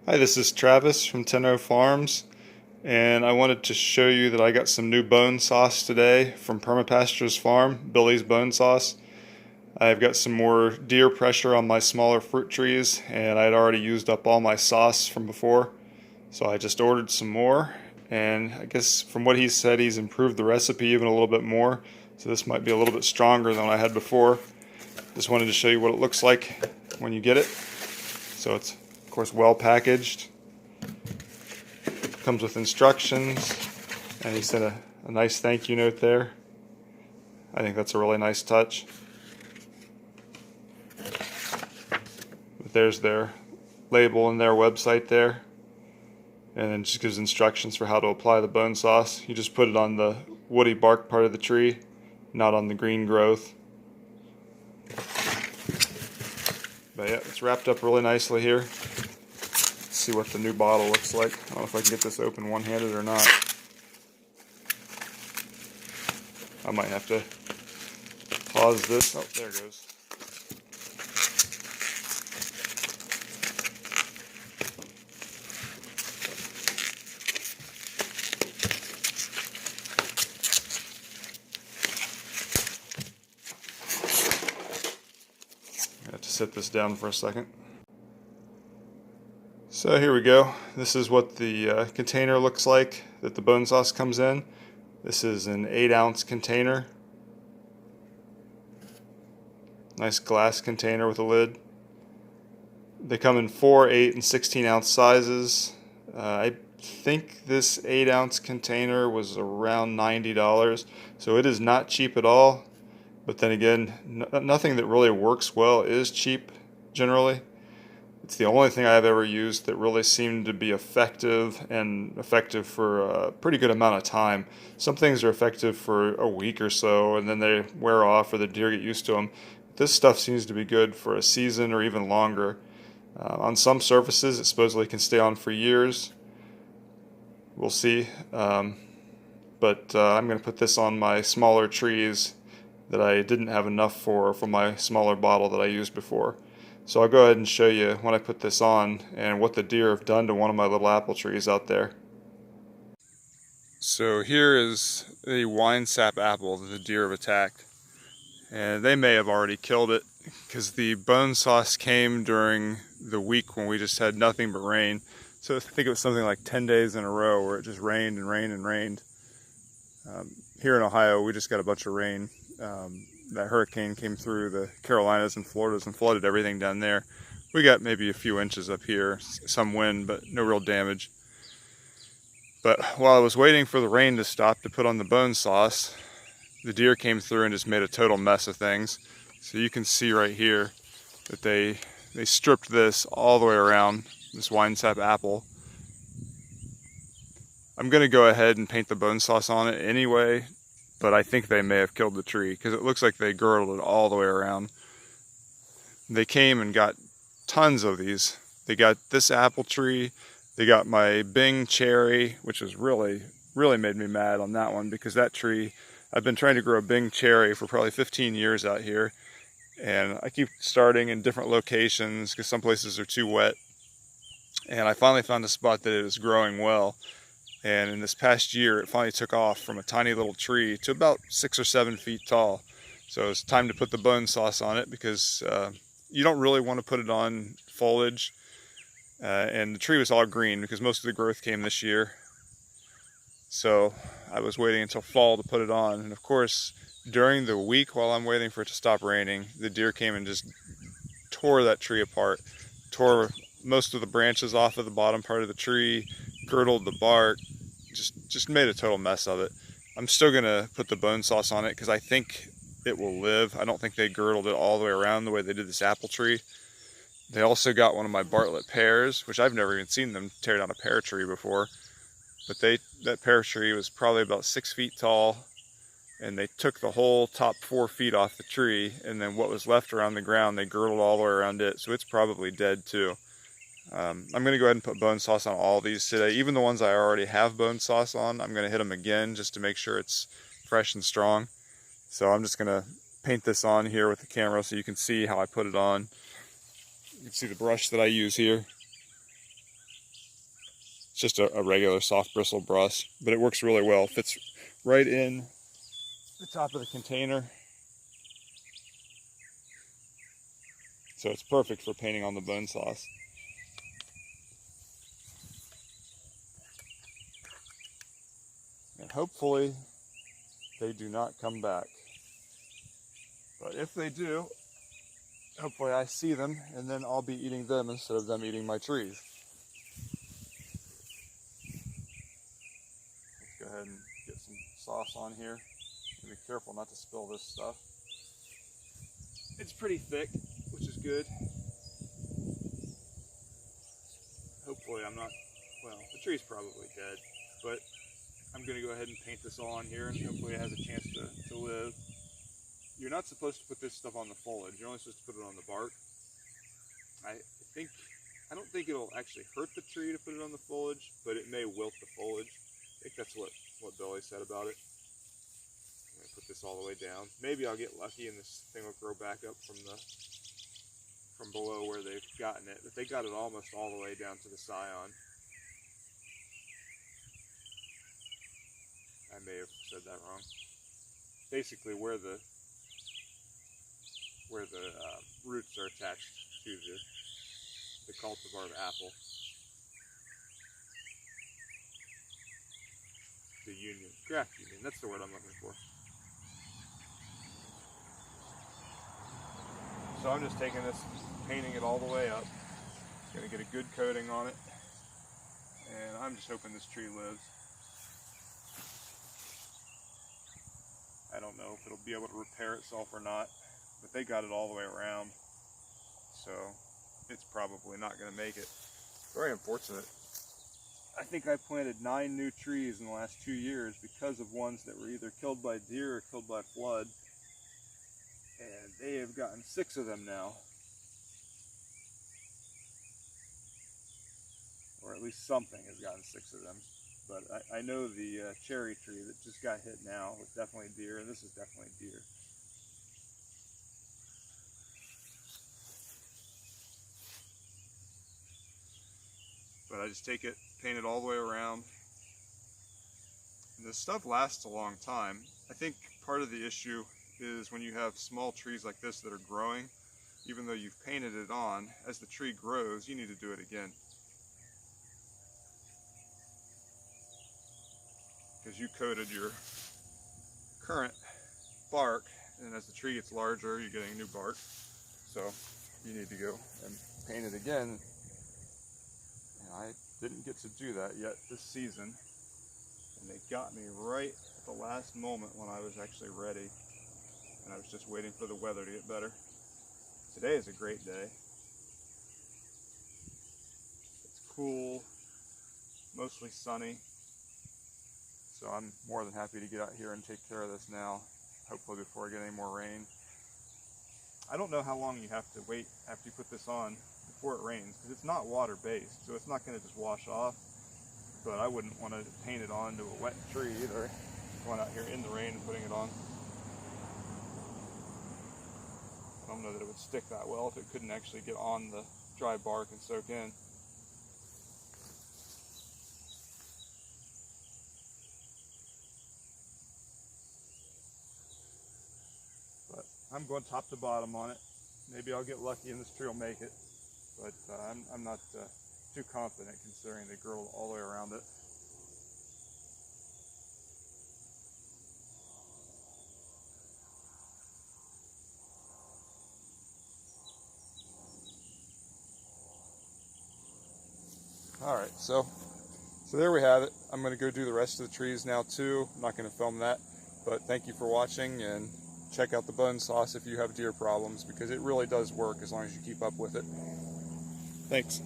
Hi, this is Travis from Tenno Farms, and I wanted to show you that I got some new bone sauce today from Permapastures Farm, Billy's Bone Sauce. I've got some more deer pressure on my smaller fruit trees, and I'd already used up all my sauce from before, so I just ordered some more, and I guess from what he said, he's improved the recipe even a little bit more, so this might be a little bit stronger than what I had before. Just wanted to show you what it looks like when you get it. So it's, of course, well packaged. Comes with instructions, and he sent a nice thank you note there. I think that's a really nice touch. But there's their label and their website there, and then just gives instructions for how to apply the bone sauce. You just put it on the woody bark part of the tree, not on the green growth. But yeah, it's wrapped up really nicely here. Let's see what the new bottle looks like. I don't know if I can get this open one-handed or not. I might have to pause this. Oh, there it goes. I have to set this down for a second. So here we go. This is what the container looks like that the bone sauce comes in. This is an 8-ounce container. Nice glass container with a lid. They come in 4, 8, and 16-ounce sizes. I think this 8-ounce container was around $90, so it is not cheap at all. But then again, nothing that really works well is cheap generally. It's the only thing I've ever used that really seemed to be effective, and effective for a pretty good amount of time. Some things are effective for a week or so, and then they wear off or the deer get used to them. This stuff seems to be good for a season or even longer. On some surfaces, it supposedly can stay on for years. We'll see. I'm going to put this on my smaller trees that I didn't have enough for my smaller bottle that I used before. So I'll go ahead and show you when I put this on and what the deer have done to one of my little apple trees out there. So here is a wine sap apple that the deer have attacked. And they may have already killed it because the bone sauce came during the week when we just had nothing but rain. So I think it was something like 10 days in a row where it just rained and rained and rained. Here in Ohio, we just got a bunch of rain. That hurricane came through the Carolinas and Floridas and flooded everything down there. We got maybe a few inches up here, some wind, but no real damage. But while I was waiting for the rain to stop to put on the bone sauce, the deer came through and just made a total mess of things. So you can see right here that they stripped this all the way around, this wine sap apple. I'm going to go ahead and paint the bone sauce on it anyway, but I think they may have killed the tree because it looks like they girdled it all the way around. They came and got tons of these. They got this apple tree, they got my Bing cherry, which was really made me mad on that one because that tree, I've been trying to grow a Bing cherry for probably 15 years out here, and I keep starting in different locations because some places are too wet. And I finally found a spot that it is growing well. And in this past year, it finally took off from a tiny little tree to about 6 or 7 feet tall. So it's time to put the bone sauce on it because you don't really want to put it on foliage. And the tree was all green because most of the growth came this year. So I was waiting until fall to put it on. And of course, during the week while I'm waiting for it to stop raining, the deer came and just tore that tree apart, tore most of the branches off of the bottom part of the tree, girdled the bark, just made a total mess of it. I'm still gonna put the bone sauce on it because I think it will live. I don't think they girdled it all the way around the way they did this apple tree. They also got one of my Bartlett pears, which I've never even seen them tear down a pear tree before. But that pear tree was probably about 6 feet tall, and they took the whole top 4 feet off the tree, and then what was left around the ground, they girdled all the way around it, so it's probably dead too. I'm going to go ahead and put bone sauce on all these today. Even the ones I already have bone sauce on, I'm going to hit them again just to make sure it's fresh and strong. So I'm just going to paint this on here with the camera so you can see how I put it on. You can see the brush that I use here. It's just a regular soft bristle brush, but it works really well. It fits right in the top of the container. So it's perfect for painting on the bone sauce. And hopefully they do not come back. But if they do, hopefully I see them and then I'll be eating them instead of them eating my trees. Let's go ahead and get some sauce on here. Be careful not to spill this stuff. It's pretty thick, which is good. Hopefully I'm not, well, the tree's probably dead, but I'm going to go ahead and paint this all on here and hopefully it has a chance to live. You're not supposed to put this stuff on the foliage. You're only supposed to put it on the bark. I don't think it'll actually hurt the tree to put it on the foliage, but it may wilt the foliage. I think that's what Billy said about it. I'm going to put this all the way down. Maybe I'll get lucky and this thing will grow back up from below where they've gotten it. But they got it almost all the way down to the scion. I may have said that wrong. Basically where the roots are attached to the cultivar of apple. The union, graft union, that's the word I'm looking for. So I'm just taking this, painting it all the way up. Gonna get a good coating on it. And I'm just hoping this tree lives. I don't know if it'll be able to repair itself or not, but they got it all the way around. So it's probably not gonna make it. Very unfortunate. I think I planted 9 new trees in the last 2 years because of ones that were either killed by deer or killed by flood. And they have gotten 6 of them now. Or at least something has gotten 6 of them. But I know the cherry tree that just got hit now was definitely deer, and this is definitely deer. But I just take it, paint it all the way around. And this stuff lasts a long time. I think part of the issue is when you have small trees like this that are growing, even though you've painted it on, as the tree grows, you need to do it again. Because you coated your current bark, and as the tree gets larger, you're getting new bark. So you need to go and paint it again. And I didn't get to do that yet this season. And they got me right at the last moment when I was actually ready. And I was just waiting for the weather to get better. Today is a great day. It's cool, mostly sunny. So I'm more than happy to get out here and take care of this now, hopefully before I get any more rain. I don't know how long you have to wait after you put this on before it rains, because it's not water-based, so it's not going to just wash off. But I wouldn't want to paint it onto a wet tree either, going out here in the rain and putting it on. I don't know that it would stick that well if it couldn't actually get on the dry bark and soak in. I'm going top to bottom on it. Maybe I'll get lucky and this tree will make it, but I'm not too confident considering they grow all the way around it. Alright, so there we have it. I'm going to go do the rest of the trees now too. I'm not going to film that, but thank you for watching, and check out the bone sauce if you have deer problems, because it really does work as long as you keep up with it. Thanks.